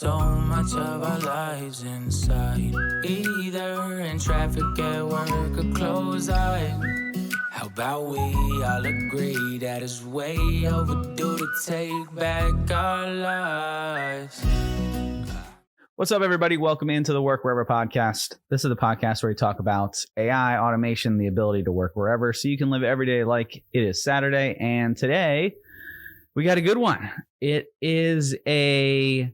so much of our lives inside. Either in traffic at work or close eyes. How about we all agree that it's way overdue to take back our lives? What's up, everybody? Welcome into the Work Wherever podcast. This is the podcast where we talk about AI, automation, the ability to work wherever so you can live every day like it is Saturday. And today, we got a good one. It is a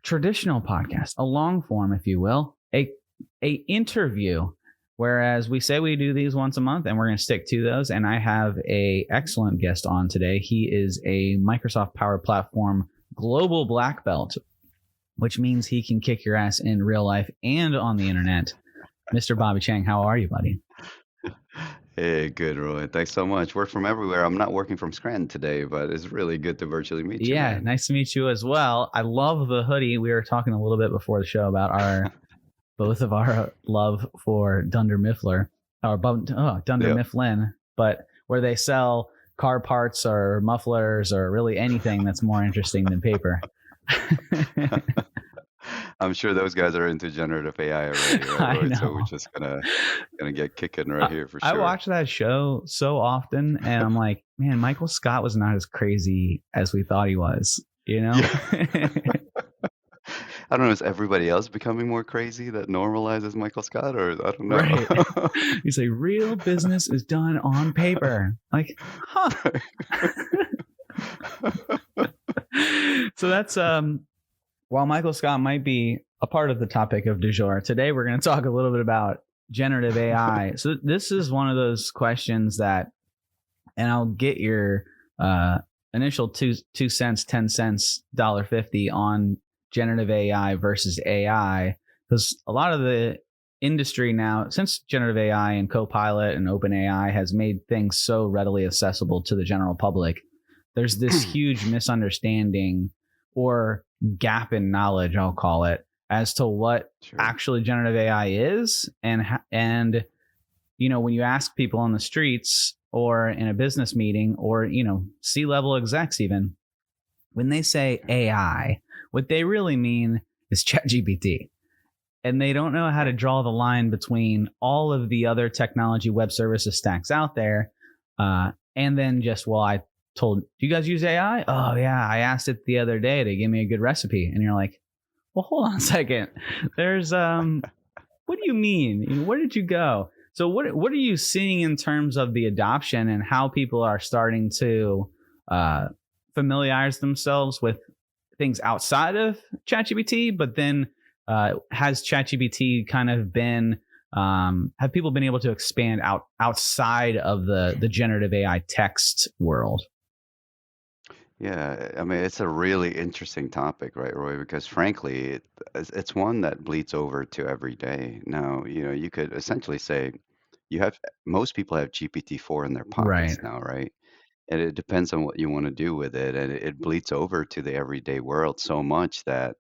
traditional podcast, a long form, if you will, a interview. Whereas we say we do these once a month, and we're going to stick to those. And I have a excellent guest on today. He is a Microsoft Power Platform Global Blackbelt, which means he can kick your ass in real life and on the internet. Mr. Bobby Chang, how are you, buddy? Hey, good, Roy. Thanks so much. Work from everywhere. I'm not working from Scranton today, but it's really good to virtually meet you, Yeah, man. nice to meet you as well. I love the hoodie. We were talking a little bit before the show about both of our love for Dunder Mifflin, Yep. Mifflin, but where they sell car parts or mufflers or really anything that's more interesting than paper. I'm sure those guys are into generative AI already, right, I Roy? So know. we're just gonna get kicking right here for I sure. watch that show so often, and I'm like, man, Michael Scott was not as crazy as we thought he was, you know? Yeah. I don't know, is everybody else becoming more crazy that normalizes Michael Scott, or I don't know. Right. He's like, real business is done on paper. Like, huh. So that's while Michael Scott might be a part of the topic of du jour, today we're going to talk a little bit about generative AI. So this is one of those questions that, and I'll get your initial two cents, 10 cents, $1.50 on generative AI versus AI, because a lot of the industry now, since generative AI and Copilot and OpenAI has made things so readily accessible to the general public, there's this huge misunderstanding or gap in knowledge, I'll call it, as to what Sure. actually generative AI is. And you know, when you ask people on the streets or in a business meeting or, you know, C-level execs even, when they say AI, what they really mean is ChatGPT. And they don't know how to draw the line between all of the other technology web services stacks out there. And then just, well, I told, do you guys use AI? Oh, yeah, I asked it the other day to give me a good recipe. And you're like, well, hold on a second. There's, what do you mean? Where did you go? So what are you seeing in terms of the adoption and how people are starting to familiarize themselves with things outside of ChatGPT, but then has ChatGPT kind of been, have people been able to expand outside of the generative AI text world? Yeah, I mean, it's a really interesting topic, right, Roy? Because frankly, it's one that bleeds over to every day. Now, you could essentially say most people have GPT-4 in their Right. pockets now, right? And it depends on what you want to do with it, and it bleeds over to the everyday world so much that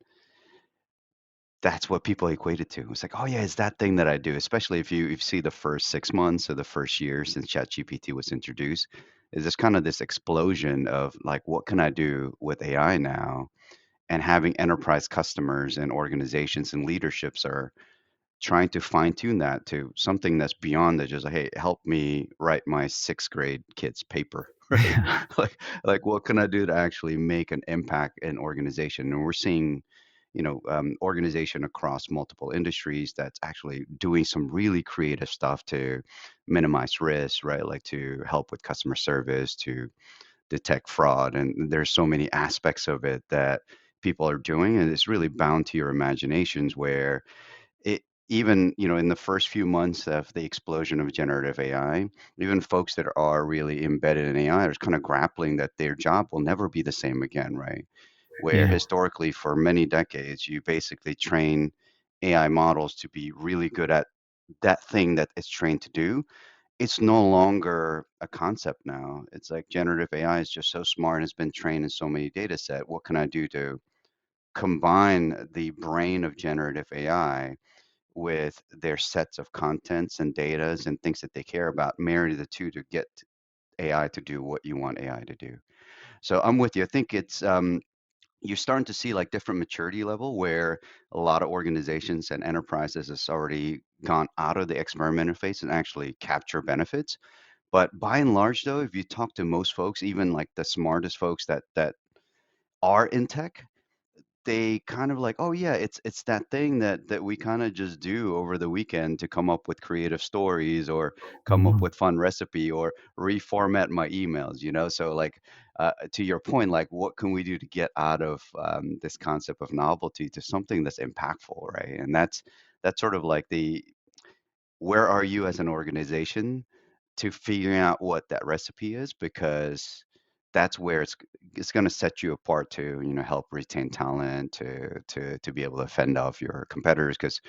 that's what people equate it to. It's like, oh yeah, it's that thing that I do. Especially if you see the first 6 months or the first year since ChatGPT was introduced, is this kind of this explosion of like, what can I do with AI now? And having enterprise customers and organizations and leaderships are trying to fine tune that to something that's beyond that. Just like, hey, help me write my sixth grade kid's paper, right? Yeah. Like what can I do to actually make an impact in organization? And we're seeing organization across multiple industries that's actually doing some really creative stuff to minimize risk, right? Like to help with customer service, to detect fraud. And there's so many aspects of it that people are doing, and it's really bound to your imaginations where it even in the first few months of the explosion of generative AI, even folks that are really embedded in AI are kind of grappling that their job will never be the same again, right? Where Yeah. historically for many decades you basically train AI models to be really good at that thing that it's trained to do. It's no longer a concept now. It's like generative AI is just so smart and it's been trained in so many data set. What can I do to combine the brain of generative AI with their sets of contents and datas and things that they care about, marry the two to get AI to do what you want AI to do. So I'm with you. I think it's you're starting to see like different maturity level where a lot of organizations and enterprises has already gone out of the experiment phase and actually capture benefits. But by and large, though, if you talk to most folks, even like the smartest folks that are in tech, they kind of like, oh yeah, it's that thing that we kind of just do over the weekend to come up with creative stories or come up Mhm. with fun recipe or reformat my emails, you know? So like to your point, like what can we do to get out of this concept of novelty to something that's impactful, right? And that's sort of like the where are you as an organization to figuring out what that recipe is, because that's where it's going to set you apart to, you know, help retain talent, to be able to fend off your competitors, because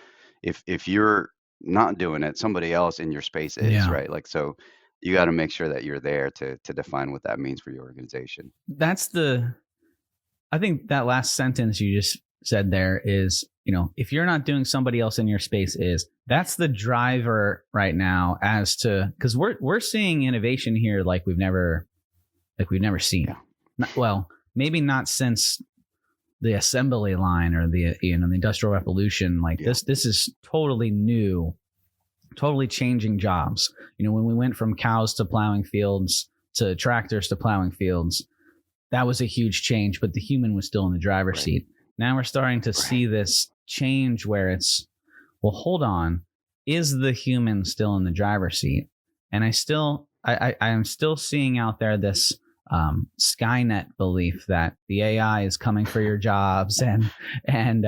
if you're not doing it, somebody else in your space is, Yeah. right? Like, so you got to make sure that you're there to define what that means for your organization. That's the I think that last sentence you just said there is, if you're not doing, somebody else in your space is. That's the driver right now, as to, because we're seeing innovation here like we've never Yeah, seen. Well, maybe not since the assembly line or the industrial revolution. Like yeah, this is totally new, totally changing jobs. When we went from cows to plowing fields to tractors to plowing fields, that was a huge change, but the human was still in the driver's right, seat. Now we're starting to see right, this change where it's, well, hold on, is the human still in the driver's seat? And I am still seeing out there this Skynet belief that the AI is coming for your jobs, and and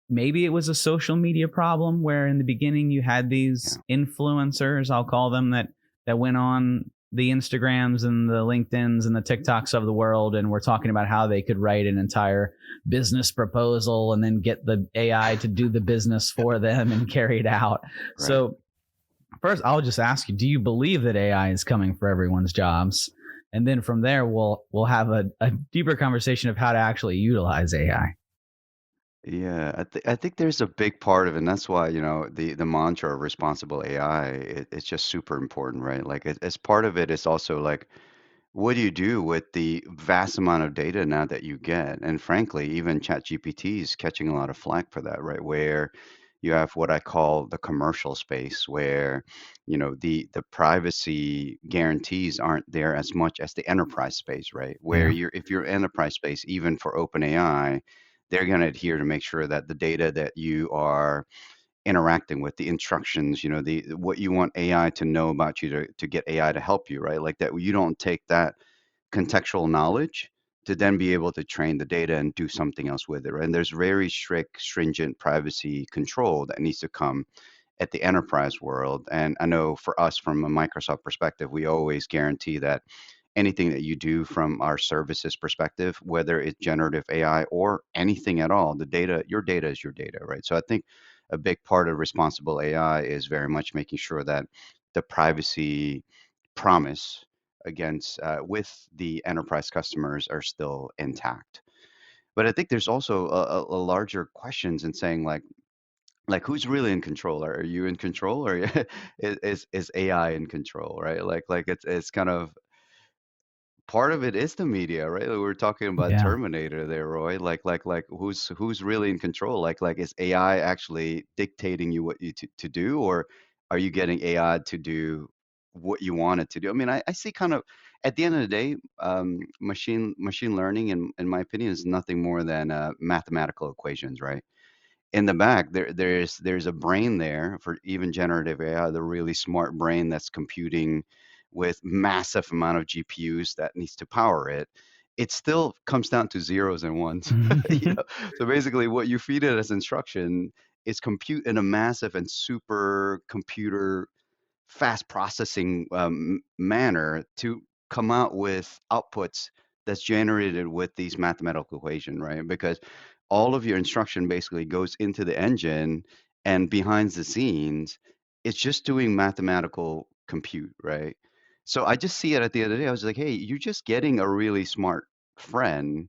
maybe it was a social media problem where in the beginning you had these yeah, influencers, I'll call them, that went on the Instagrams and the LinkedIn's and the TikToks of the world, and we're talking about how they could write an entire business proposal and then get the AI to do the business for them and carry it out. right. So first, I'll just ask you: do you believe that AI is coming for everyone's jobs? And then from there, we'll have a deeper conversation of how to actually utilize AI. Yeah, I think there's a big part of it, and that's why, you know, the mantra of responsible AI, it's just super important, right? Like as part of it is also like, what do you do with the vast amount of data now that you get? And frankly, even ChatGPT is catching a lot of flack for that, right? Where you have what I call the commercial space, where, you know, the privacy guarantees aren't there as much as the enterprise space, right? Where Yeah. you're if you're enterprise space, even for OpenAI, they're going to adhere to make sure that the data that you are interacting with, the instructions, you know, the what you want AI to know about you to get AI to help you, right? Like that you don't take that contextual knowledge to then be able to train the data and do something else with it, right? And there's very strict, stringent privacy control that needs to come at the enterprise world. And I know for us, from a Microsoft perspective, we always guarantee that anything that you do from our services perspective, whether it's generative AI or anything at all, the data, your data is your data, right? So I think a big part of responsible AI is very much making sure that the privacy promise against with the enterprise customers are still intact. But I think there's also a larger questions in saying like who's really in control? Are you in control, or is AI in control? Right? Like it's kind of part of it is the media, right? We were talking about Yeah. Terminator there, Roy. Like who's really in control? Like is AI actually dictating you what to do, or are you getting AI to do what you want it to do? I mean, I see kind of at the end of the day, machine learning, in my opinion, is nothing more than mathematical equations, right? In the back there's a brain there for even generative AI, the really smart brain that's computing with massive amount of GPUs that needs to power it. It still comes down to zeros and ones. You know, so basically what you feed it as instruction is compute in a massive and super computer fast processing manner to come out with outputs that's generated with these mathematical equation, right? Because all of your instruction basically goes into the engine, and behind the scenes, it's just doing mathematical compute, right? So I just see it at the end of the day. I was like, hey, you're just getting a really smart friend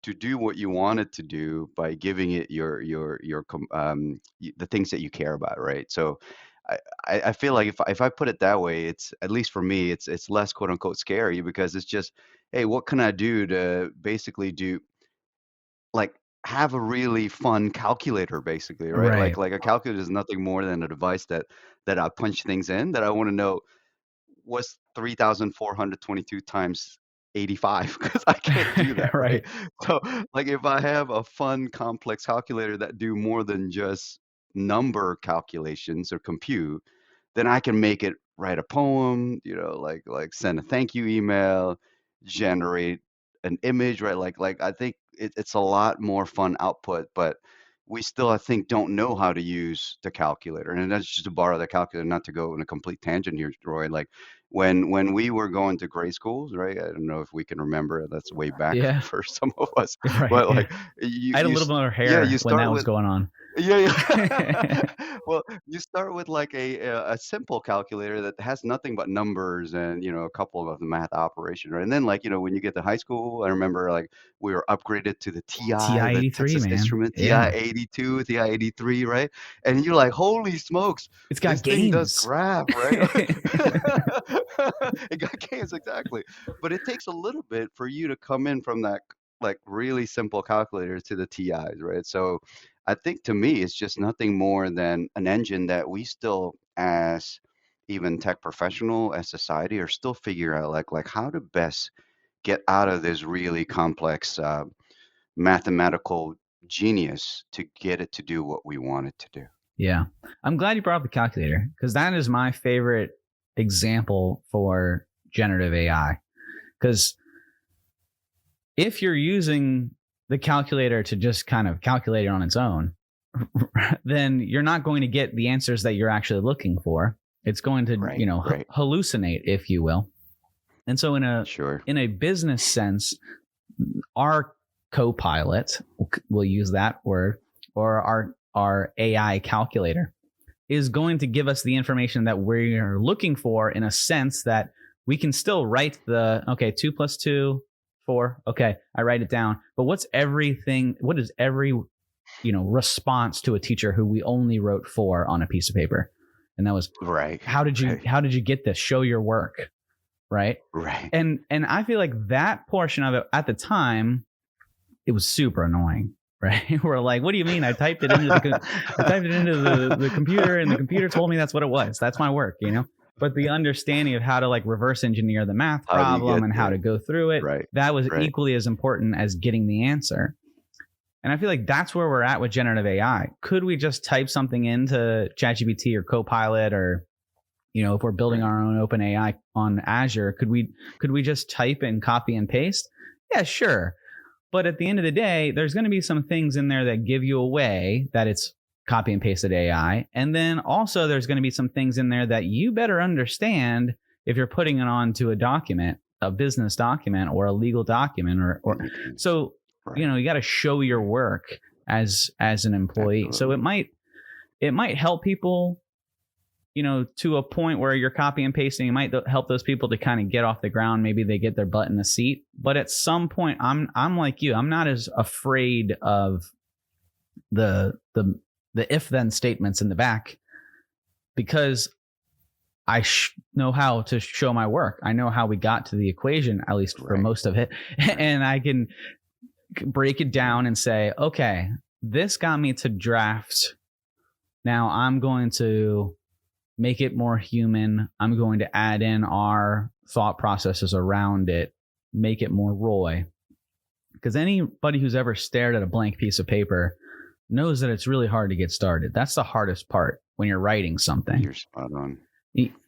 to do what you want it to do by giving it the things that you care about, right? So I, I feel like if I put it that way, it's at least for me, it's less quote unquote scary because it's just, hey, what can I do to basically do like have a really fun calculator basically, right? Right. Like a calculator is nothing more than a device that I punch things in that I want to know what's 3,422 times 85 because I can't do that, right? Right. So, like, if I have a fun, complex calculator that do more than just number calculations or compute, then I can make it write a poem, like send a thank you email, generate an image, right? Like I think it's a lot more fun output, but we still, I think, don't know how to use the calculator. And that's just to borrow the calculator, not to go in a complete tangent here, Roy. Like when we were going to grade schools, right? I don't know if we can remember. That's way back Yeah. for some of us, Right. but Yeah. like you I had a you little s- more yeah, hair you when start that was with going on. yeah, yeah. Well, you start with like a simple calculator that has nothing but numbers and a couple of the math operation, right? And then like when you get to high school, I remember like we were upgraded to the TI, TI the 83, Texas man. Instrument TI Yeah. 82, TI 83, right? And you're like, holy smokes, It's this got thing does games. graph, right? It got games exactly, but it takes a little bit for you to come in from that like really simple calculator to the TIs, right? So I think to me, it's just nothing more than an engine that we still, as even tech professional, as society, are still figuring out like how to best get out of this really complex mathematical genius to get it to do what we want it to do. Yeah. I'm glad you brought up the calculator because that is my favorite example for generative AI. Because if you're using the calculator to just kind of calculate it on its own, then you're not going to get the answers that you're actually looking for. It's going to, Right, right, hallucinate, if you will. And so sure, in a business sense, our co-pilot, we'll use that word, or our AI calculator is going to give us the information that we're looking for in a sense that we can still write the, okay, 2 plus 2, 4. Okay, I write it down. But what is every, response to a teacher who we only wrote 4 on a piece of paper? And that was, right, right, how did you get this? Show your work, right? right. And I feel like that portion of it at the time, it was super annoying, right? We're like, what do you mean? I typed it into the computer, and the computer told me that's what it was. That's my work, But the understanding of how to like reverse engineer the math How do you problem get and how to there? go through it, Right, that was right, equally as important as getting the answer. And I feel like that's where we're at with generative AI. Could we just type something into ChatGPT or Copilot, or if we're building right. our own open AI on Azure, could we just type and copy and paste? Yeah, sure. But at the end of the day, there's going to be some things in there that give you away that it's copy and pasted AI. And then also there's going to be some things in there that you better understand if you're putting it onto a document, a business document or a legal document, or Makes sense. so, Right, you got to show your right. work as an employee. So Absolutely. it might help people, to a point where you're copy and pasting. It might help those people to kind of get off the ground. Maybe they get their butt in a seat. But at some point, I'm like you. I'm not as afraid of the the the if then statements in the back, because I know how to show my work. I know how we got to the equation, at least for Right, most of it, right, and I can break it down and say, okay, this got me to draft. Now I'm going to make it more human. I'm going to add in our thought processes around it, make it more Roy. Because anybody who's ever stared at a blank piece of paper knows that it's really hard to get started. That's the hardest part when you're writing something. you're spot on.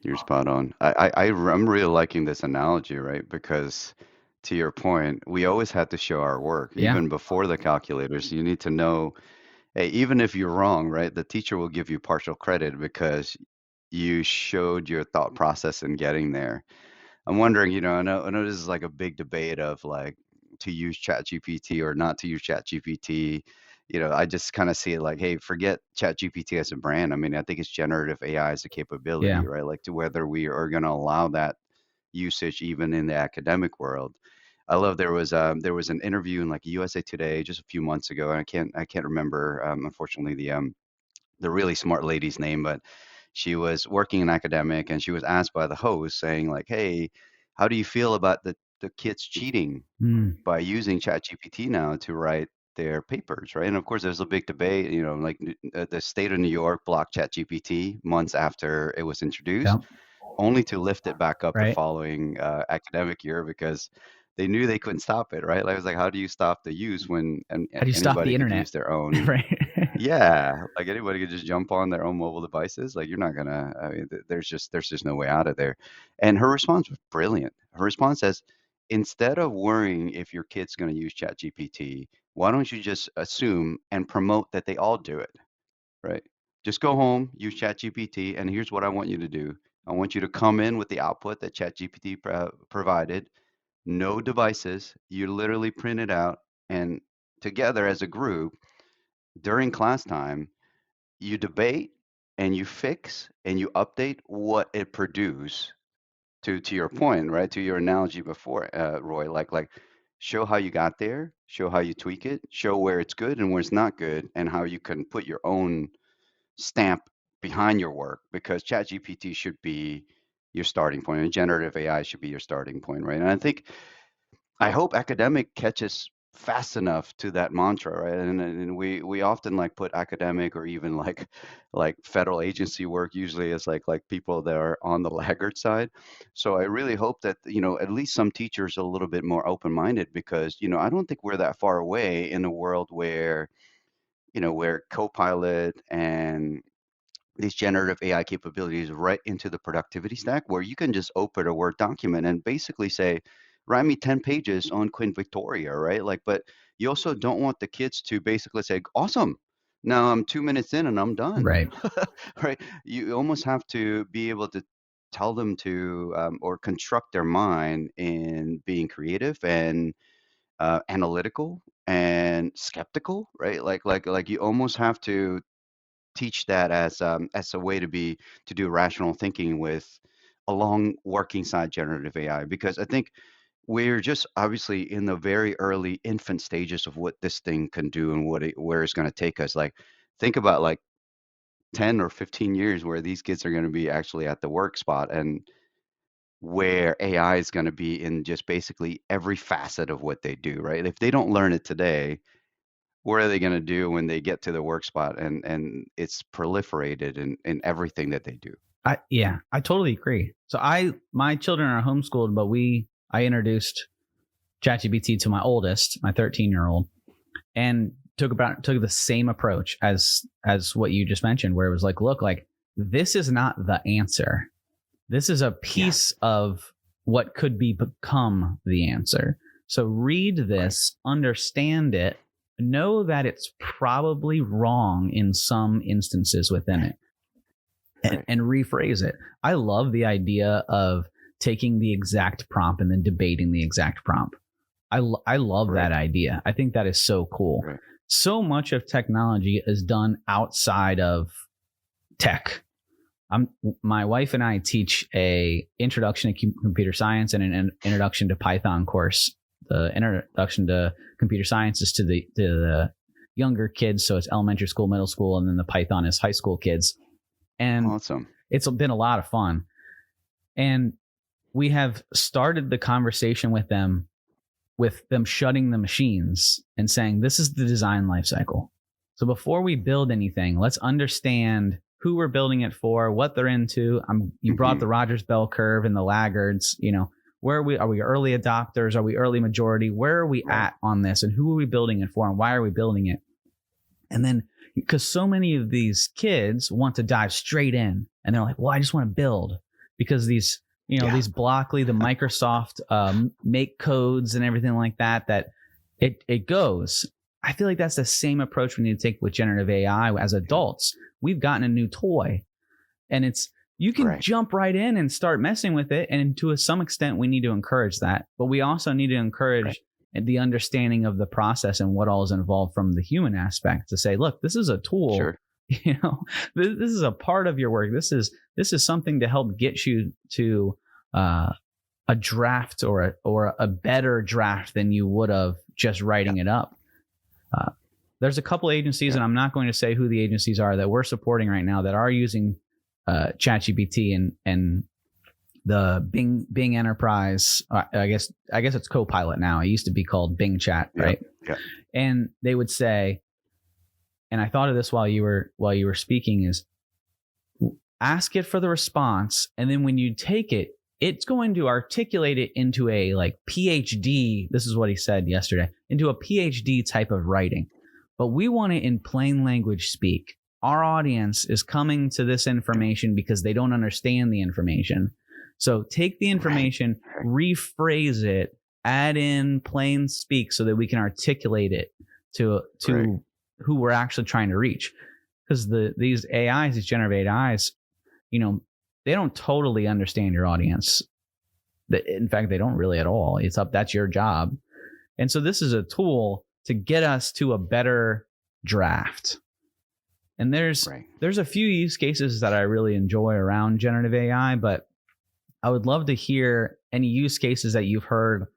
You're spot on. I'm really liking this analogy, right? Because to your point, we always had to show our work, Yeah, even before the calculators. You need to know, hey, even if you're wrong, right? The teacher will give you partial credit because you showed your thought process in getting there. I'm wondering, I know this is like a big debate of like to use ChatGPT or not to use ChatGPT. I just kind of see it like, hey, forget ChatGPT as a brand. I mean, I think it's generative AI as a yeah, capability, right? Like to whether we are going to allow that usage even in the academic world. I love there was an interview in like USA Today just a few months ago, and I can't remember unfortunately the really smart lady's name, but she was working in academic, and she was asked by the host saying like, "Hey, how do you feel about the kids cheating Mm. by using ChatGPT now to write their papers, right?" And of course, there's a big debate. Like the state of New York blocked ChatGPT months after it was Yeah. introduced, only to lift it back up the Right. following academic year because they knew they couldn't stop it, right? Like, it was like, how do you stop the use when How do you stop anybody the could internet? use their own? Right. Yeah, like anybody could just jump on their own mobile devices. Like you're not gonna. I mean, there's just no way out of there. And her response was brilliant. Her response says, instead of worrying if your kid's gonna use ChatGPT, why don't you just assume and promote that they all do it, right? Just go home, use ChatGPT, and here's what I want you to do. I want you to come in with the output that ChatGPT provided. No devices. You literally print it out, and together as a group during class time you debate and you fix and you update what it produced to your point, right? To your analogy before, Roy, like show how you got there, show how you tweak it, show where it's good and where it's not good, and how you can put your own stamp behind your work because ChatGPT should be your starting point and generative AI should be your starting point, right? And I hope academic catches fast enough to that mantra, right? And we often like put academic or even like federal agency work usually as like people that are on the laggard side. So I really hope that at least some teachers are a little bit more open-minded because I don't think we're that far away in a world where where Copilot and these generative AI capabilities right into the productivity stack where you can just open a Word document and basically say, write me 10 pages on Queen Victoria, right? Like, but you also don't want the kids to basically say, awesome. Now I'm 2 minutes in and I'm done, Right. right? You almost have to be able to tell them to or construct their mind in being creative and analytical and skeptical, right? Like you almost have to teach that as a way to do rational thinking with along working side generative AI because I think we're just obviously in the very early infant stages of what this thing can do and where it's going to take us. Like think about like 10 or 15 years where these kids are going to be actually at the work spot and where AI is going to be in just basically every facet of what they do, right? If they don't learn it today, what are they going to do when they get to the work spot and it's proliferated in everything that they do? I totally agree. So my children are homeschooled, but I introduced ChatGPT to my oldest, my 13-year-old, and took the same approach as what you just mentioned, where it was like, look, like this is not the answer. This is a piece of what could become the answer. So read this, understand it, know that it's probably wrong in some instances within it, and rephrase it. I love the idea of taking the exact prompt and then debating the exact prompt. I love that idea. I think that is so cool. Right. So much of technology is done outside of tech. My wife and I teach a introduction to computer science and an introduction to Python course. The introduction to computer science is to the younger kids, so it's elementary school, middle school, and then the Python is high school kids. And awesome. It's been a lot of fun. And we have started the conversation with them shutting the machines and saying, this is the design lifecycle. So before we build anything, let's understand who we're building it for, what they're into. You brought the Rogers bell curve and the laggards. Where are we early adopters? Are we early majority? Where are we at on this? And who are we building it for? And why are we building it? And then, because so many of these kids want to dive straight in and they're like, well, I just want to build because these Blockly, the Microsoft make codes and everything like that it goes. I feel like that's the same approach we need to take with generative AI as adults. We've gotten a new toy and you can jump right in and start messing with it. And to some extent, we need to encourage that. But we also need to encourage the understanding of the process and what all is involved from the human aspect to say, look, this is a tool. Sure. This is a part of your work. This is something to help get you to a draft or a better draft than you would have just writing it up. There's a couple agencies, and I'm not going to say who the agencies are that we're supporting right now that are using ChatGPT and the Bing Enterprise. I guess it's Copilot now. It used to be called Bing Chat, Yep. right? Yep. And they would say, and I thought of this while you were speaking, is ask it for the response, and then when you take it, it's going to articulate it into a like PhD. This is what he said yesterday, into a PhD type of writing. But we want it in plain language speak. Our audience is coming to this information because they don't understand the information. So take the Right. information, rephrase it, add in plain speak so that we can articulate it to Right. who we're actually trying to reach. Because these AIs, these generative AIs, they don't totally understand your audience. In fact, they don't really at all. That's your job. And so this is a tool to get us to a better draft. And there's a few use cases that I really enjoy around generative AI, but I would love to hear any use cases that you've heard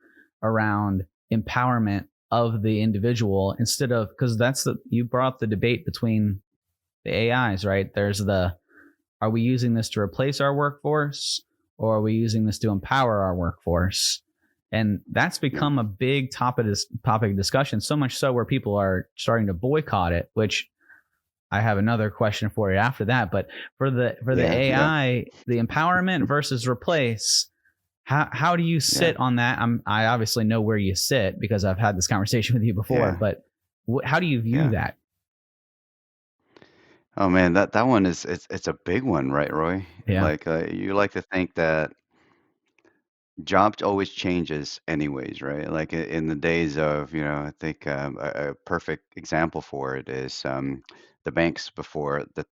around empowerment of the individual instead of, because you brought up the debate between the AIs, right? There's are we using this to replace our workforce, or are we using this to empower our workforce? And that's become a big topic of discussion, so much so where people are starting to boycott it, which I have another question for you after that. But for the AI, the empowerment versus replace, how do you sit on that? I obviously know where you sit because I've had this conversation with you before, but how do you view that? Oh man, that one it's a big one, right, Roy? Yeah. Like you like to think that jobs always changes anyways, right? Like in the days of, I think a perfect example for it is the banks before the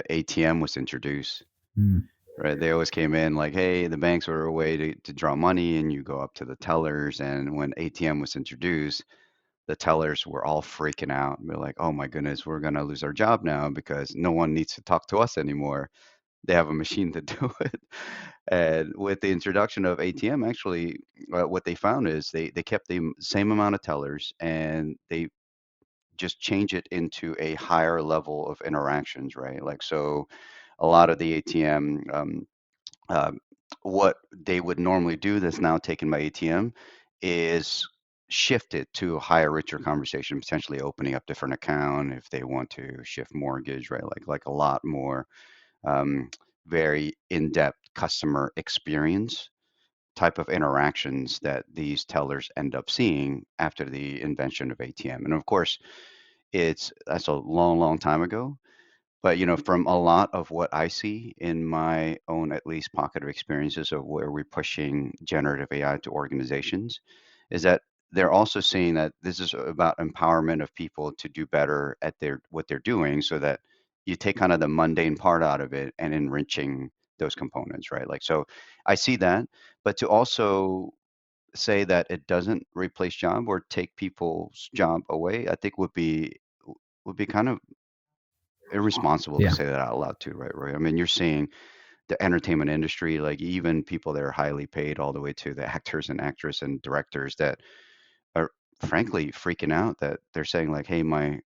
ATM was introduced, Mm. right? They always came in like, hey, the banks were a way to draw money, and you go up to the tellers. And when ATM was introduced, the tellers were all freaking out. They're like, oh my goodness, we're gonna lose our job now because no one needs to talk to us anymore. They have a machine to do it. And with the introduction of ATM, actually, what they found is they kept the same amount of tellers, and they just change it into a higher level of interactions, right? Like, so a lot of the ATM, um, what they would normally do that's now taken by ATM is shift it to a higher, richer conversation, potentially opening up different account if they want to shift mortgage, right? Like a lot more um, very in-depth customer experience type of interactions that these tellers end up seeing after the invention of ATM. And of course, that's a long, long time ago. But, from a lot of what I see in my own, at least, pocket of experiences of where we're pushing generative AI to organizations, is that they're also seeing that this is about empowerment of people to do better at what they're doing, so that you take kind of the mundane part out of it and enriching those components, right? Like, so I see that, but to also say that it doesn't replace job or take people's job away, I think would be kind of irresponsible to Yeah. say that out loud too, right, Roy? I mean, you're seeing the entertainment industry, like even people that are highly paid, all the way to the actors and actresses and directors that are frankly freaking out that they're saying like, "Hey, my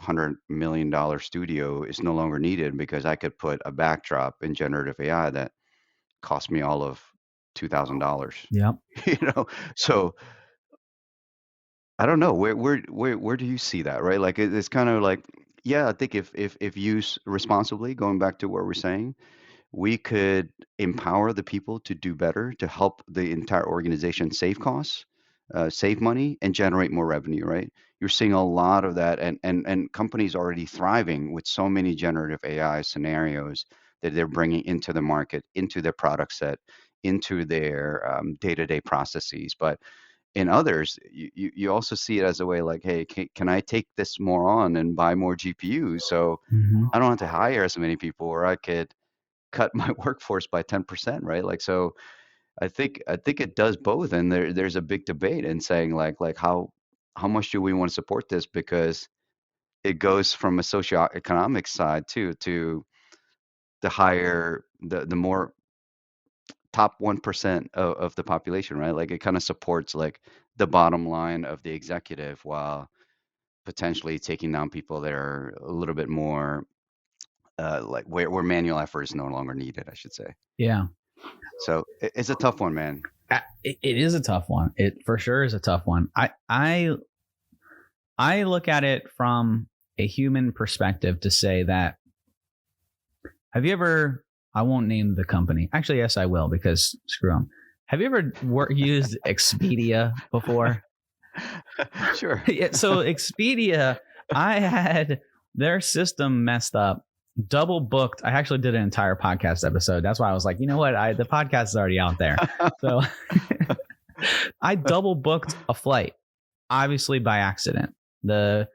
$100 million studio is no longer needed because I could put a backdrop in generative AI that cost me all of $2,000." Yep. You know, so I don't know where do you see that, right? Like it's kind of like, yeah, I think if used responsibly, going back to what we're saying, we could empower the people to do better, to help the entire organization save costs, save money, and generate more revenue, right? You're seeing a lot of that, and companies already thriving with so many generative AI scenarios that they're bringing into the market, into their product set, into their day-to-day processes. But in others, you also see it as a way like, hey, can I take this more on and buy more GPUs so Mm-hmm. I don't have to hire as many people, or I could cut my workforce by 10%, right? Like, so I think it does both, and there's a big debate in saying like how much do we want to support this, because it goes from a socioeconomic side too, to the more top 1% of the population, right? Like it kind of supports like the bottom line of the executive, while potentially taking down people that are a little bit more like where manual effort is no longer needed, I should say. Yeah. So it's a tough one, man. It is a tough one. It for sure is a tough one. I look at it from a human perspective to say that, have you ever, I won't name the company. Actually, yes, I will, because screw them. Have you ever used Expedia before? Sure. Yeah, so Expedia, I had their system messed up, double booked. I actually did an entire podcast episode. That's why I was like, you know what? The podcast is already out there. So I double booked a flight, obviously by accident. The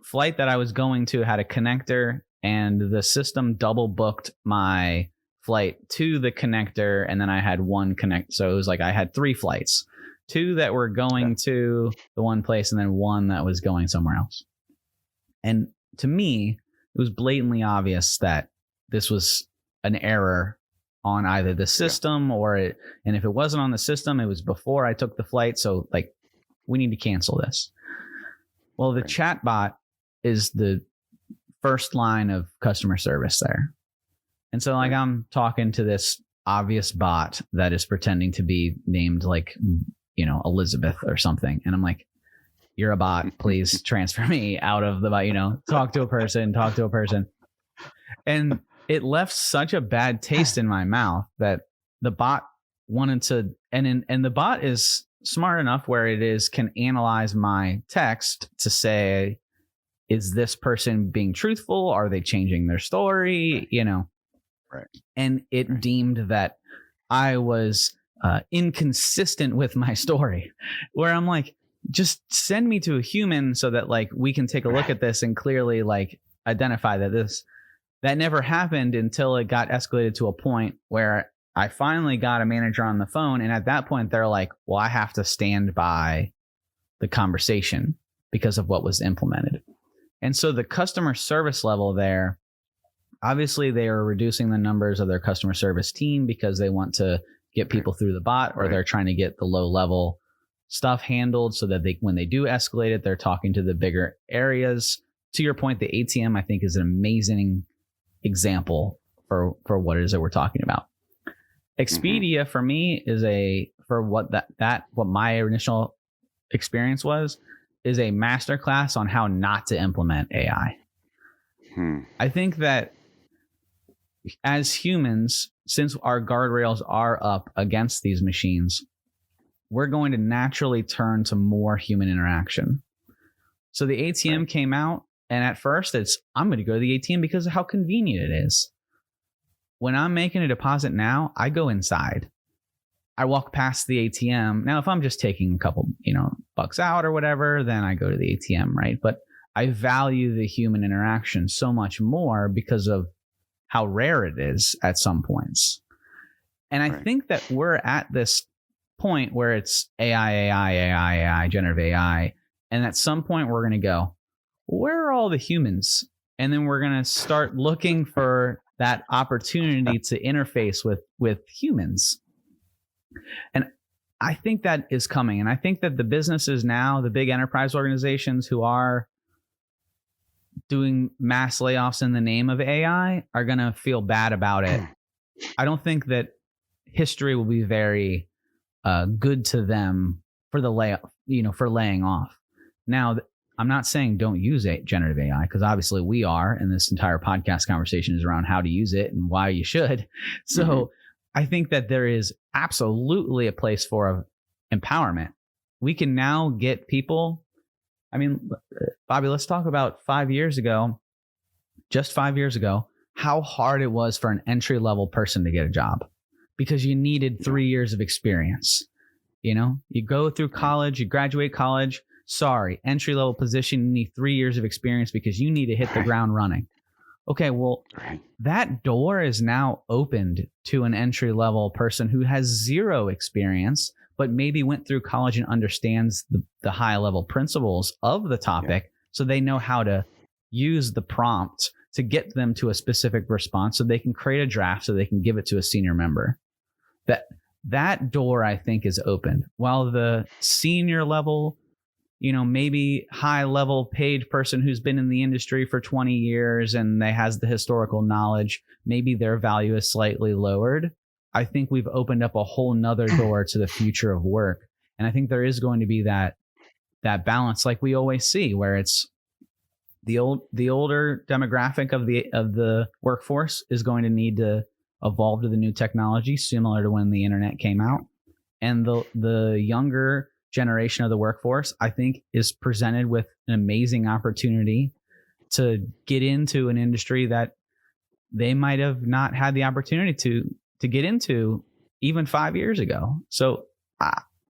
flight that I was going to had a connector, and the system double booked my flight to the connector, and then I had one connect. So it was like I had 3 flights, 2 that were going to the one place, and then 1 that was going somewhere else. And to me, it was blatantly obvious that this was an error on either the system or it. And if it wasn't on the system, it was before I took the flight. So like, we need to cancel this. Well, the chat bot is the first line of customer service there. And so like I'm talking to this obvious bot that is pretending to be named like, you know, Elizabeth or something. And I'm like, you're a bot, please transfer me out of the bot, you know, talk to a person. And it left such a bad taste in my mouth that the bot wanted to, and the bot is smart enough where can analyze my text to say, is this person being truthful? Are they changing their story? You know? Right. And it deemed that I was inconsistent with my story, where I'm like, just send me to a human so that like we can take a look at this and clearly like identify that never happened until it got escalated to a point where I finally got a manager on the phone. And at that point, they're like, well, I have to stand by the conversation because of what was implemented. And so the customer service level there, obviously they are reducing the numbers of their customer service team because they want to get people through the bot, or they're trying to get the low level stuff handled so that when they do escalate it, they're talking to the bigger areas. To your point, the ATM, I think, is an amazing example for what it is that we're talking about. Expedia for me is what my initial experience is a masterclass on how not to implement AI. I think that as humans, since our guardrails are up against these machines, we're going to naturally turn to more human interaction. So the ATM came out, and at first I'm going to go to the ATM because of how convenient it is. When I'm making a deposit now, I go inside. I walk past the ATM. Now, if I'm just taking a couple, bucks out or whatever, then I go to the ATM, right? But I value the human interaction so much more because of how rare it is at some points. And I think that we're at this point where it's AI, generative AI. And at some point we're going to go, where are all the humans? And then we're going to start looking for that opportunity to interface with humans. And I think that is coming. And I think that the businesses now, the big enterprise organizations who are doing mass layoffs in the name of AI are going to feel bad about it. I don't think that history will be very good to them for the for laying off. Now, I'm not saying don't use generative AI, because obviously we are, and this entire podcast conversation is around how to use it and why you should. So I think that there is absolutely a place for empowerment. We can now get people. I mean, Bobby, let's talk about 5 years ago, just 5 years ago, how hard it was for an entry-level person to get a job because you needed 3 years of experience. You go through college, you graduate college. Sorry, entry-level position, you need 3 years of experience because you need to hit the ground running. Okay, well, that door is now opened to an entry-level person who has 0 experience, but maybe went through college and understands the high-level principles of the topic, so they know how to use the prompt to get them to a specific response so they can create a draft so they can give it to a senior member. That door, I think, is opened. While the senior level maybe high level paid person who's been in the industry for 20 years and they has the historical knowledge, maybe their value is slightly lowered. I think we've opened up a whole nother door to the future of work. And I think there is going to be that balance, like we always see, where it's the older demographic of the workforce is going to need to evolve to the new technology, similar to when the internet came out. And the younger generation of the workforce, I think, is presented with an amazing opportunity to get into an industry that they might have not had the opportunity to get into even 5 years ago. So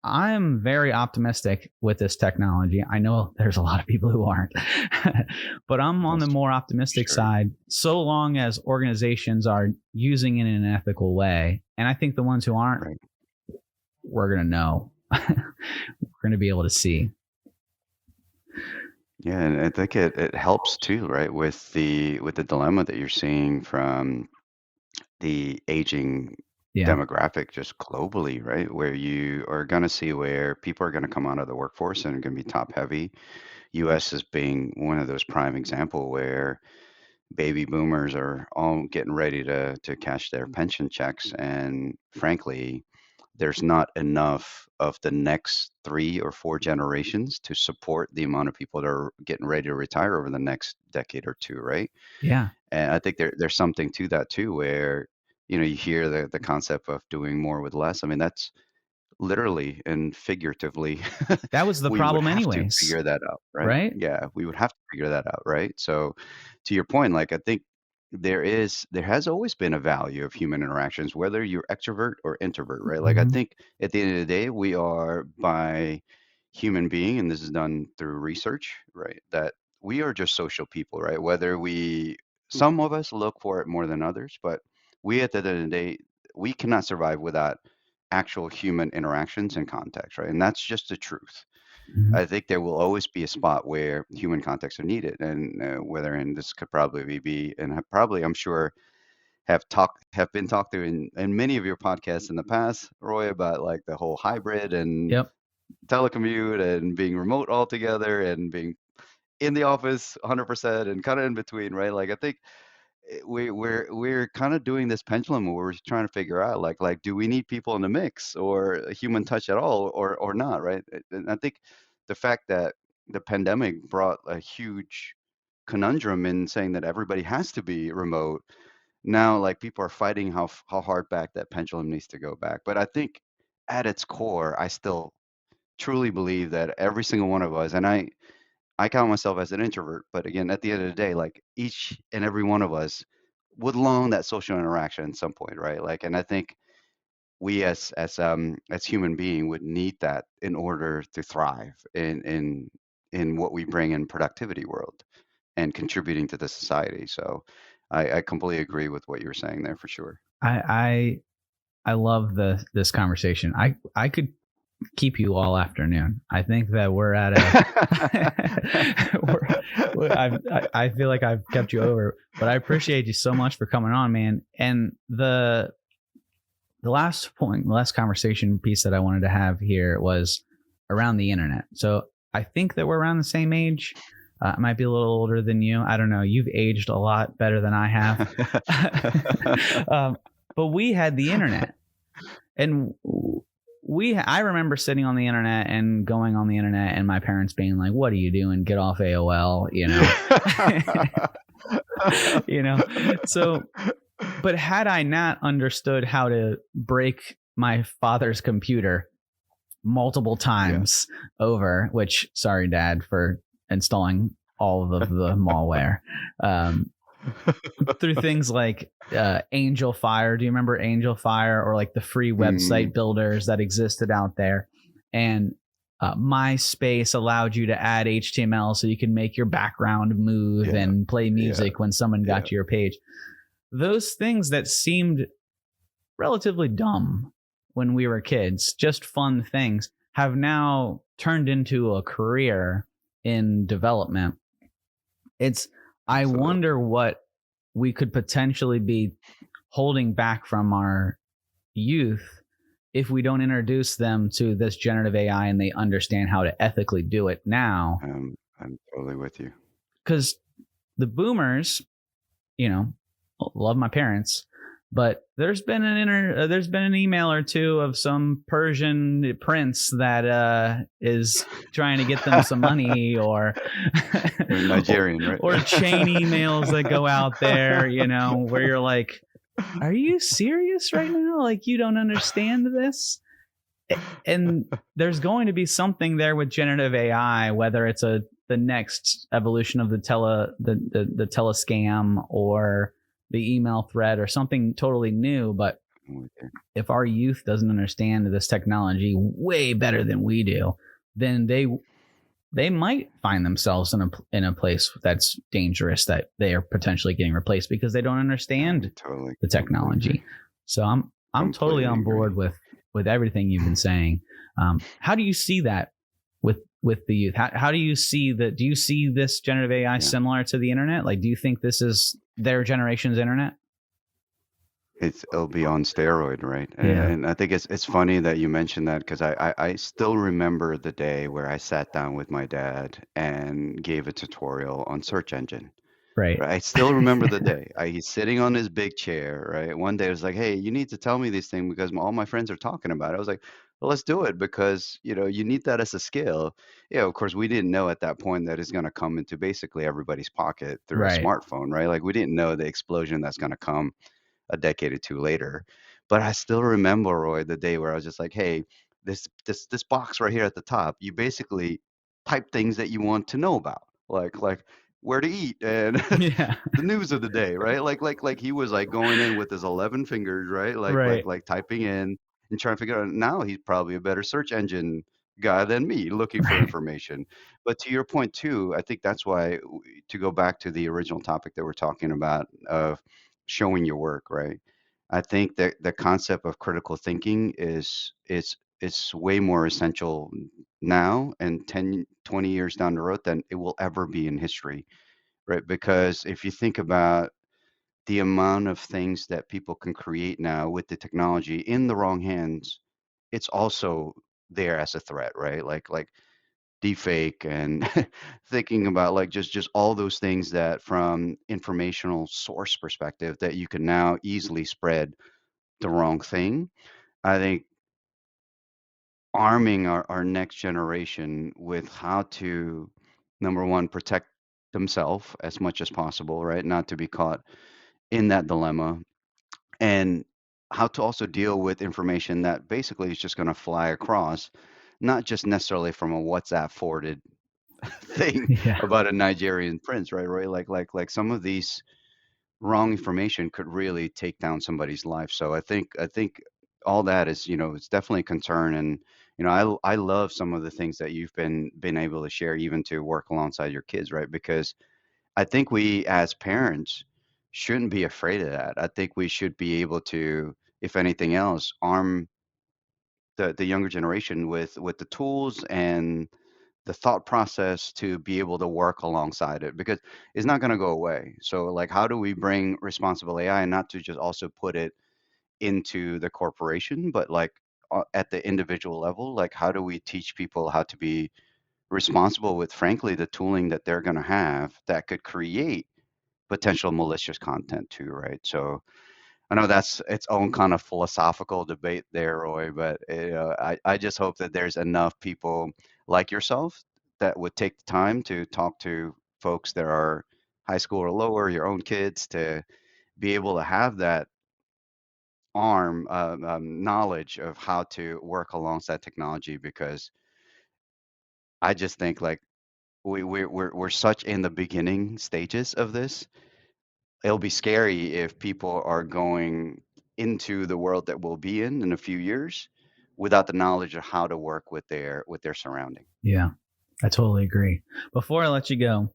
I'm very optimistic with this technology. I know there's a lot of people who aren't, but I'm on the more optimistic side, so long as organizations are using it in an ethical way. And I think the ones who aren't, we're going to know. We're going to be able to see. Yeah, and I think it helps too, right, with the dilemma that you're seeing from the aging demographic just globally, right? Where you are going to see where people are going to come out of the workforce and are going to be top heavy. US is being one of those prime example where baby boomers are all getting ready to cash their pension checks, and frankly, there's not enough of the next 3 or 4 generations to support the amount of people that are getting ready to retire over the next decade or two, right? Yeah. And I think there's something to that too, where you hear the concept of doing more with less. I mean, that's literally and figuratively That was the we would problem have to anyways, figure that out, right? right? Yeah, we would have to figure that out, right? So to your point, like I think there has always been a value of human interactions, whether you're extrovert or introvert, right? Like I Mm-hmm. think at the end of the day, we are by human being, and this is done through research, right? That we are just social people, right? Whether some of us look for it more than others, but we at the end of the day, we cannot survive without actual human interactions and context, right? And that's just the truth. Mm-hmm. I think there will always be a spot where human contacts are needed, and whether and this could probably be, and probably I'm sure have been talked to in many of your podcasts in the past, Roy, about like the whole hybrid and Yep. telecommute and being remote altogether and being in the office 100% and kind of in between, right? Like I think we're kind of doing this pendulum where we're trying to figure out like do we need people in the mix or a human touch at all or not, right? And I think the fact that the pandemic brought a huge conundrum in saying that everybody has to be remote. Now like people are fighting how hard back that pendulum needs to go back. But I think at its core, I still truly believe that every single one of us, and I count myself as an introvert, but again, at the end of the day, like each and every one of us would long that social interaction at some point, right? Like, and I think we as human being would need that in order to thrive in what we bring in productivity world and contributing to the society. So I completely agree with what you were saying there for sure. I love this conversation. I could keep you all afternoon. I think that we're at I feel like I've kept you over, but I appreciate you so much for coming on, man. And the last conversation piece that I wanted to have here was around the internet. So I think that we're around the same age. I might be a little older than you. I don't know. You've aged a lot better than I have. But we had the internet, and I remember sitting on the internet and going on the internet and my parents being like, "What are you doing? Get off AOL," So, but had I not understood how to break my father's computer multiple times over, which, sorry, Dad, for installing all of the malware, through things like Angel Fire. Do you remember Angel Fire, or like the free website builders that existed out there? And MySpace allowed you to add HTML so you can make your background move and play music when someone got to your page. Those things that seemed relatively dumb when we were kids, just fun things, have now turned into a career in development. I wonder what we could potentially be holding back from our youth if we don't introduce them to this generative AI and they understand how to ethically do it now. I'm totally with you. Because the boomers, love my parents, but there's been an email or two of some Persian prince that is trying to get them some money, or Nigerian, right? or chain emails that go out there, where you're like, are you serious right now? Like, you don't understand this? And there's going to be something there with generative AI, whether it's the next evolution of the telescam or the email thread or something totally new. But if our youth doesn't understand this technology way better than we do, then they might find themselves in a place that's dangerous, that they are potentially getting replaced because they don't understand the technology. So I'm totally on board with everything you've been saying. How do you see that with the youth? How do you see that? Do you see this generative AI similar to the internet? Like, do you think this is their generation's internet? It'll be on steroid, right? Yeah. And I think it's funny that you mentioned that, because I still remember the day where I sat down with my dad and gave a tutorial on search engine. Right. I still remember the day. He's sitting on his big chair, right? One day I was like, "Hey, you need to tell me these things because all my friends are talking about it." I was like, "Well, let's do it because, you need that as a skill." Yeah, of course, we didn't know at that point that it's going to come into basically everybody's pocket through a Right. smartphone, right? Like, we didn't know the explosion that's going to come a decade or two later. But I still remember, Roy, the day where I was just like, "Hey, this box right here at the top, you basically type things that you want to know about, like where to eat and Yeah. the news of the day, right? Like he was like going in with his 11 fingers, right? Right. Like typing in and trying to figure out. Now he's probably a better search engine guy than me looking for Right. information. But to your point too, I think that's why, to go back to the original topic that we're talking about of showing your work, right? I think that the concept of critical thinking is way more essential now and 10, 20 years down the road than it will ever be in history, right? Because if you think about the amount of things that people can create now with the technology in the wrong hands, it's also there as a threat, right? Like deepfake and thinking about like just all those things that from informational source perspective that you can now easily spread the wrong thing. I think arming our next generation with how to, number one, protect themselves as much as possible, right? Not to be caught in that dilemma, and how to also deal with information that basically is just going to fly across, not just necessarily from a WhatsApp forwarded thing Yeah. about a Nigerian prince, right? Right? Like some of these wrong information could really take down somebody's life. So I think all that is, it's definitely a concern. And I love some of the things that you've been able to share, even to work alongside your kids, right? Because I think we as parents shouldn't be afraid of that. I think we should be able to, if anything else, arm the younger generation with the tools and the thought process to be able to work alongside it, because it's not going to go away. So like, how do we bring responsible AI, and not to just also put it into the corporation, but like at the individual level, like how do we teach people how to be responsible with, frankly, the tooling that they're going to have that could create potential malicious content too, right? So I know that's its own kind of philosophical debate there, Roy, but I just hope that there's enough people like yourself that would take the time to talk to folks that are high school or lower, your own kids, to be able to have that knowledge of how to work alongside technology. Because I just think like we're such in the beginning stages of this. It'll be scary if people are going into the world that we'll be in a few years without the knowledge of how to work with their surrounding. Yeah. I totally agree. Before I let you go,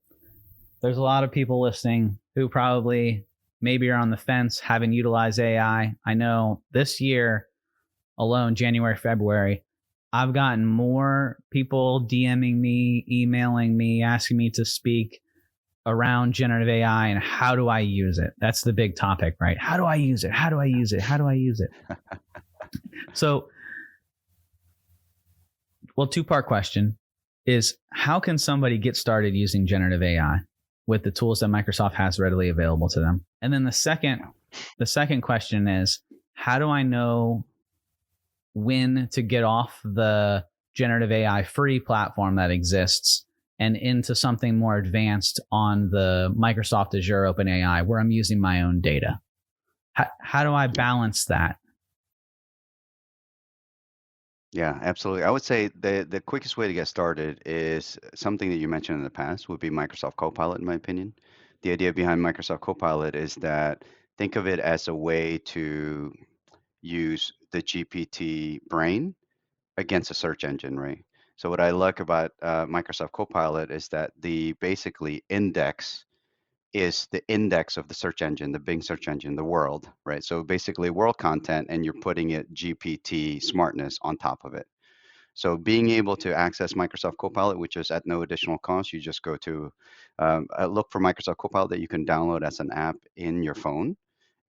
there's a lot of people listening who probably maybe are on the fence, haven't utilized AI. I know this year alone, January, February, I've gotten more people DMing me, emailing me, asking me to speak around generative AI and how do I use it? That's the big topic, right? How do I use it? How do I use it? How do I use it? So well, two-part question is, how can somebody get started using generative AI with the tools that Microsoft has readily available to them? And then the second question is, how do I know when to get off the generative AI free platform that exists and into something more advanced on the Microsoft Azure OpenAI, where I'm using my own data? How do I balance that? Yeah, absolutely. I would say the quickest way to get started is something that you mentioned in the past would be Microsoft Copilot, in my opinion. The idea behind Microsoft Copilot is that think of it as a way to use the GPT brain against a search engine, right? So what I like about Microsoft Copilot is that the basically index is the index of the search engine, the Bing search engine, the world, right? So basically world content, and you're putting it GPT smartness on top of it. So being able to access Microsoft Copilot, which is at no additional cost, you just go to look for Microsoft Copilot that you can download as an app in your phone.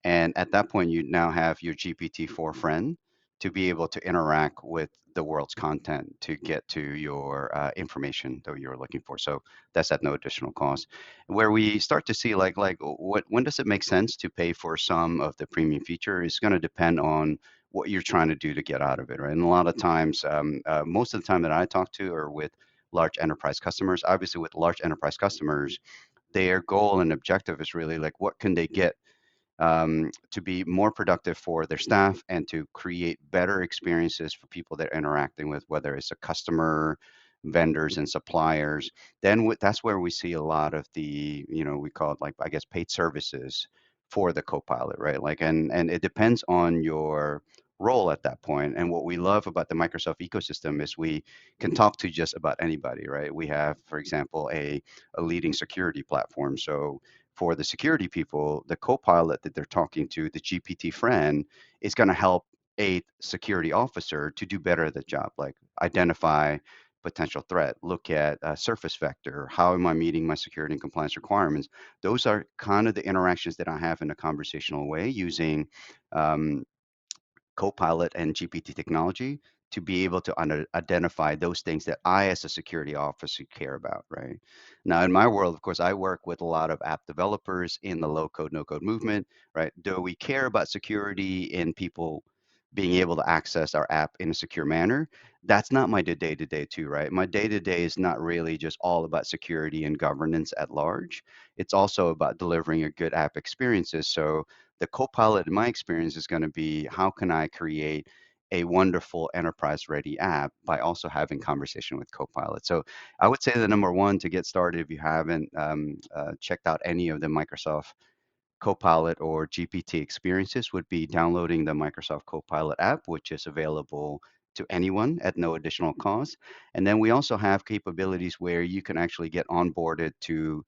And at that point, you now have your GPT-4 friend to be able to interact with the world's content to get to your information that you're looking for. So that's at no additional cost. Where we start to see when does it make sense to pay for some of the premium feature is going to depend on what you're trying to do to get out of it, right? And a lot of times, most of the time that I talk to are with large enterprise customers. Obviously, with large enterprise customers, their goal and objective is really like what can they get to be more productive for their staff and to create better experiences for people they're interacting with, whether it's a customer, vendors, and suppliers. Then that's where we see a lot of the, we call it like, I guess, paid services for the Copilot, right? Like, and it depends on your role at that point. And what we love about the Microsoft ecosystem is we can talk to just about anybody, right? We have, for example, a leading security platform. So for the security people, the co-pilot that they're talking to, the GPT friend, is going to help a security officer to do better at the job, like identify potential threat, look at surface vector, how am I meeting my security and compliance requirements. Those are kind of the interactions that I have in a conversational way using um, Copilot and GPT technology to be able to identify those things that I, as a security officer, care about, right? Now, in my world, of course, I work with a lot of app developers in the low code, no code movement, right? Do we care about security in people being able to access our app in a secure manner? That's not my day to day, too, right? My day to day is not really just all about security and governance at large. It's also about delivering a good app experiences. So, the co-pilot in my experience is going to be how can I create a wonderful enterprise ready app by also having conversation with Copilot. So I would say the number one to get started, if you haven't checked out any of the Microsoft Copilot or GPT experiences, would be downloading the Microsoft Copilot app, which is available to anyone at no additional cost. And then we also have capabilities where you can actually get onboarded to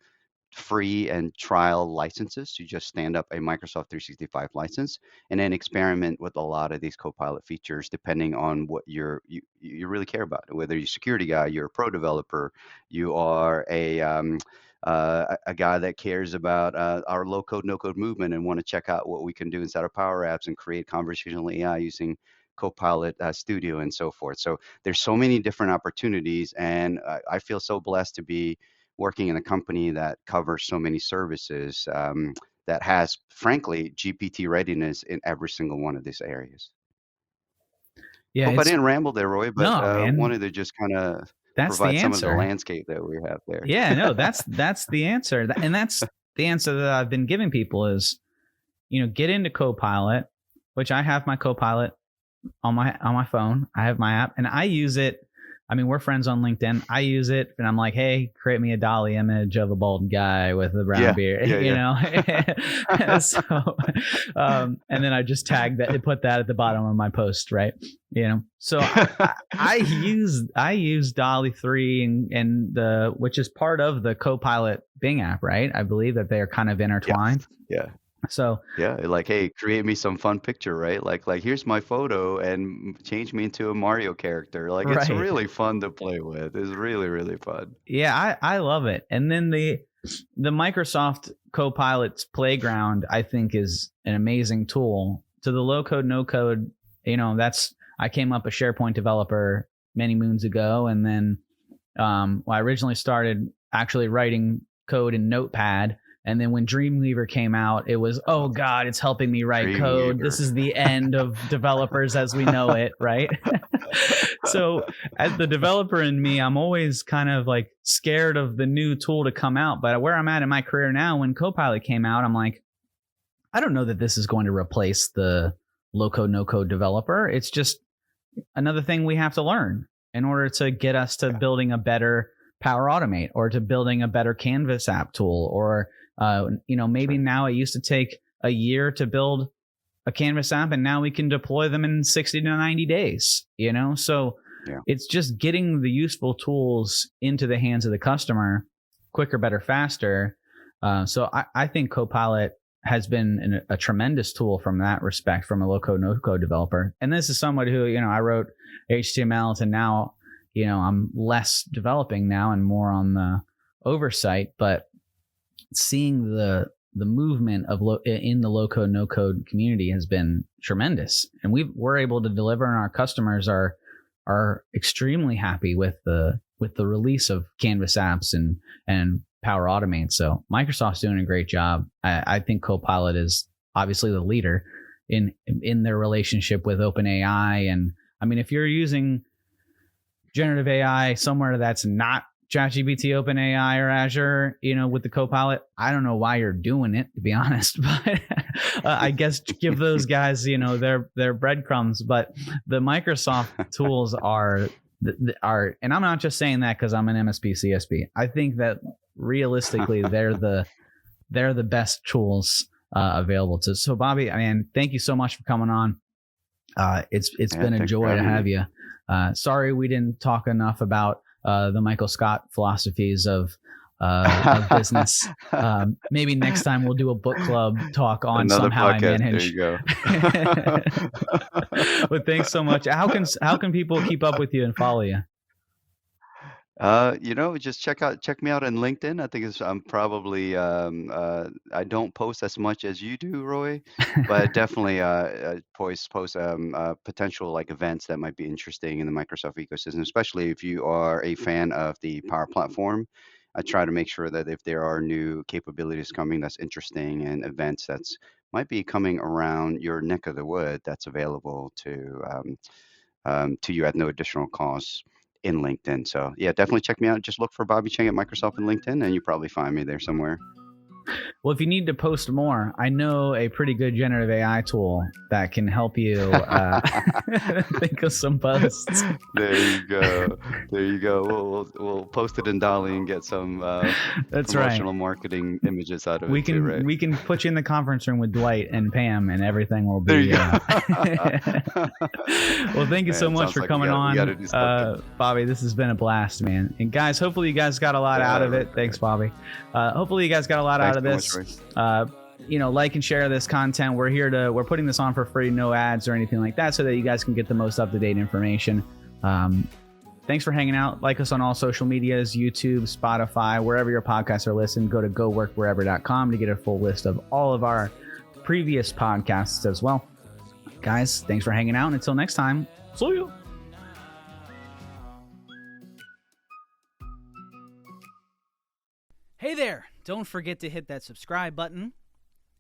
free and trial licenses to just stand up a Microsoft 365 license and then experiment with a lot of these Copilot features depending on what you really care about. Whether you're a security guy, you're a pro developer, you are a guy that cares about our low code, no code movement and want to check out what we can do inside of Power Apps and create conversational AI using Copilot Studio and so forth. So there's so many different opportunities, and I feel so blessed to be working in a company that covers so many services that has, frankly, GPT readiness in every single one of these areas. Yeah, Hope I it's didn't ramble there, Roy, but no, man. wanted to just kind of That's the provide some of the answer. landscape that we have there. Yeah, no, that's the answer. And that's the answer that I've been giving people is, get into Copilot, which I have my Copilot on my phone. I have my app and I use it. I mean, we're friends on LinkedIn. I use it and I'm like, hey, create me a Dolly image of a bald guy with a brown beard, So, and then I just tag that, put that at the bottom of my post, right? So I use Dolly 3 and which is part of the Copilot Bing app, right? I believe that they are kind of intertwined. Yeah. So yeah, like, hey, create me some fun picture, right? Like here's my photo and change me into a Mario character. Like it's right. really fun to play with. It's really, really fun. Yeah, I love it. And then the Microsoft Copilot's Playground, I think, is an amazing tool. To the low code, no code, I came up a SharePoint developer many moons ago. And then I originally started actually writing code in Notepad. And then when Dreamweaver came out, it was, oh God, it's helping me write code. This is the end of developers as we know it, right? So as the developer in me, I'm always kind of like scared of the new tool to come out. But where I'm at in my career now, when Copilot came out, I'm like, I don't know that this is going to replace the low-code, no-code developer. It's just another thing we have to learn in order to get us to building a better Power Automate or to building a better Canvas app tool, or maybe now it used to take a year to build a Canvas app, and now we can deploy them in 60 to 90 days. So it's just getting the useful tools into the hands of the customer quicker, better, faster. So I think Copilot has been a tremendous tool from that respect, from a low-code, no-code developer. And this is somebody who, I wrote HTML to now, I'm less developing now and more on the oversight, but seeing the movement of in the low-code, no-code community has been tremendous. And we're able to deliver, and our customers are extremely happy with the release of Canvas apps and Power Automate. So Microsoft's doing a great job. I think Copilot is obviously the leader in their relationship with OpenAI. And I mean, if you're using generative AI somewhere that's not ChatGPT, OpenAI, or Azure, with the Copilot, I don't know why you're doing it, to be honest. But I guess give those guys, their breadcrumbs. But the Microsoft tools are, and I'm not just saying that because I'm an MSP CSP. I think that realistically, they're the best tools available to. So, Bobby, thank you so much for coming on. It's been a joy to have you. Sorry we didn't talk enough about the Michael Scott philosophies of business. Maybe next time we'll do a book club talk on Another somehow podcast. I manage. There you go. But thanks so much. How can people keep up with you and follow you? Just check me out on LinkedIn. I think I'm probably I don't post as much as you do, Roy, but definitely post potential like events that might be interesting in the Microsoft ecosystem, especially if you are a fan of the Power Platform. I try to make sure that if there are new capabilities coming that's interesting, and events that's might be coming around your neck of the wood, that's available to you at no additional cost in LinkedIn. So yeah, definitely check me out. Just look for Bobby Chang at Microsoft in LinkedIn, and you probably find me there somewhere. Well, if you need to post more, I know a pretty good generative AI tool that can help you think of some posts. There you go. There you go. We'll post it in Dolly and get some That's promotional right. marketing images out of it too, right? We can put you in the conference room with Dwight and Pam, and everything will There be. you go. Well, thank you so much sounds for like coming we gotta do something. Bobby. This has been a blast, man. And guys, hopefully you guys got a lot out of it. Thanks, Bobby. Hopefully you guys got a lot out of this. Like and share this content. We're putting this on for free, no ads or anything like that, so that you guys can get the most up-to-date information. Thanks for hanging out. Like us on all social medias, YouTube, Spotify, wherever your podcasts are listened. Go to goworkwherever.com to get a full list of all of our previous podcasts as well. Guys, thanks for hanging out. And until next time, see you. Hey there! Don't forget to hit that subscribe button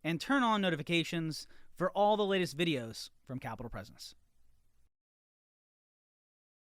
and turn on notifications for all the latest videos from Capital Presence.